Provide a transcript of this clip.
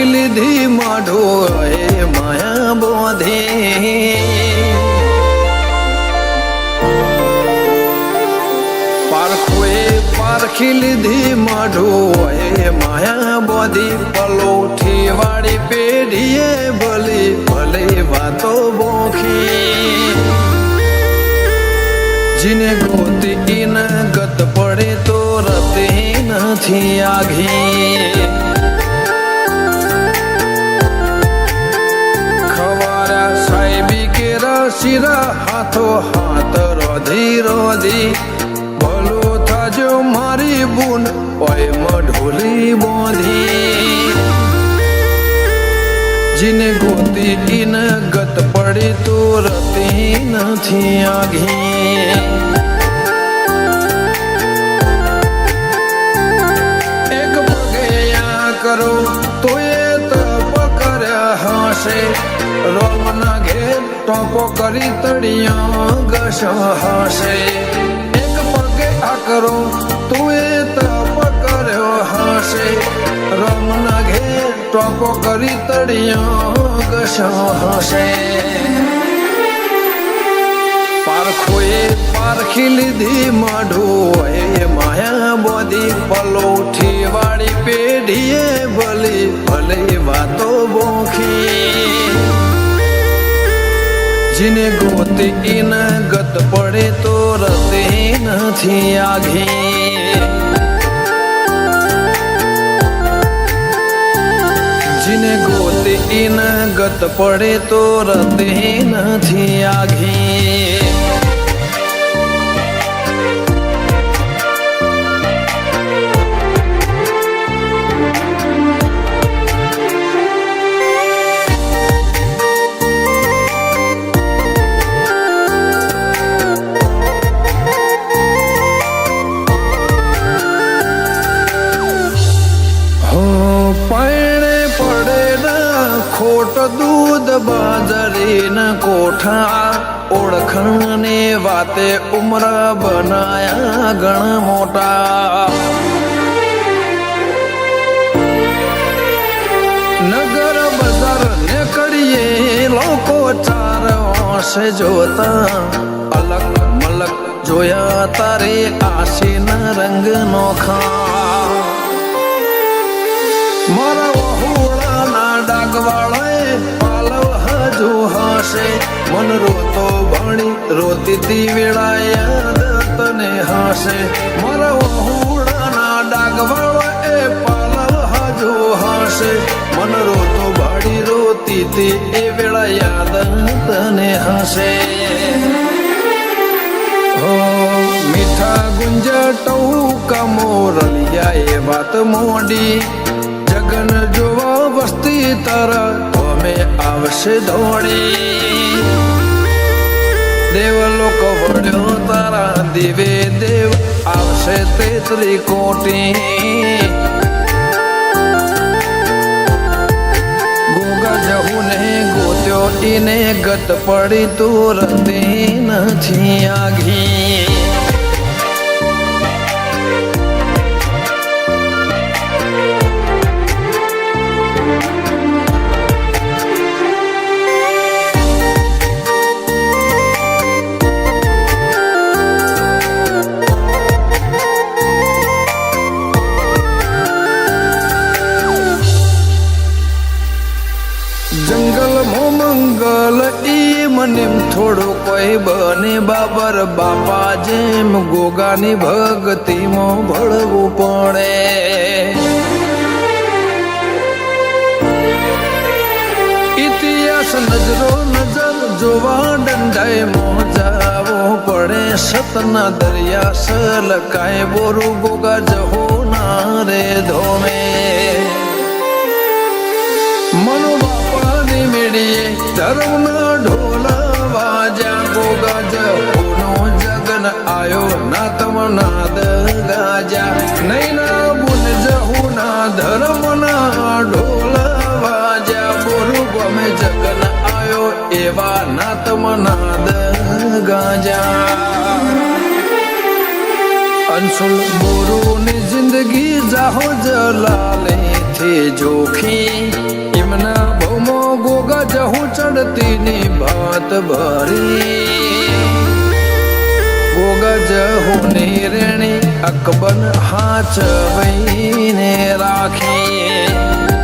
પારખી લીધી માઢો એ માયા બોધે પારખી લીધી માઢો એ માયા બોધી પલોઠી વાળી પેઢીએ ભલે ભલે વાતો બોખી જીને ગોતી ન ગત પડે તો રતે નથી આઘી ખવારા સાહેબી કેરા શિરા હાથો હાથ રોધી રોધી ભલો થાજો મારી બુન ઓયમાં ઢોલી બોધી જીને ગોતી ન ગત પડે તો રતે નથી આઘી એક પગે આ કરો તો એ તપ કર્યા હશે રોમના ઘેર ટોપો કરી તળિયા ઘસ હશે એક પગે આ કરો તું એ તપ કર્યો હશે રોમના ઘેર ટોપો કરી તળિયા ઘસ હશે પારખોએ પારખી લીધી માઢો એ માયા બોધી પલોઠી વાળી પેઢીએ ભલે ભલે વાતો બોખી જીને ગોતી ન ગત પડે તો રતે નથી આઘી જીને ગોતી ન ગત પડે તો રતે નથી આઘી ખોટ દૂધ બાજરી ના કોઠા ઓળખણ ને વાતે ઉમર બનાયા ગણ મોટા નગર બજાર ને કડીએ લોકો ચાર વર્ષે જોતા અલગ મલક જોયા તારે આશી ના રંગ નોખા મારા વહુડાના ડાગવાળાએ પાલવ હજુ હશે મન રોતો ભણી રોતી વેળા યાદ તને હશે મારા વહુડાના ડાગવાળાએ પાલવ હજુ હશે મન રોતો ભાડી રોતી એ વેળા યાદ તને હશે મીઠા ગુંજ ટૌકા મોરલિયા એ વાત મોડી જગન જોવા વસ્તી તારા અમે આવશે દોડી દેવ લોક વડ્યો તારા દિવે દેવ આવશે તેતરી કોટી ગોગા જહુ ને ગોત્યો ઈને ગત પડી તું રતે નથી આઘી મંગલ ઈ મને થોડું કોઈ બને બાબર બાપા જેમ ગોગાની ભક્તિમાં ભળવું પડે ઇતિહાસ નજરો નજર જોવા દંડાએ મોજાવો પડે સતના દરિયા સલકાય બોરું ગોગા જહો ના રે ધોમે મનો બાપાની મેળીએ ધર્મના ઢોલ વાજા ગોગા જહુનો જગન આયો ના તમનાદ ગાજા નૈના બુન જહુના ધર્મના ઢોલ વાજા બોરુ ગમે જગન આયો એવા ના તમનાદ ગાજા અંશુલ બોરુની જિંદગી જાહો જલાલે થી જોખી એમના ભૌમો ગોગા જહું ચડતીની ભાત ભરી ગોગા જહુની રેણી અકબન હાચવીને રાખી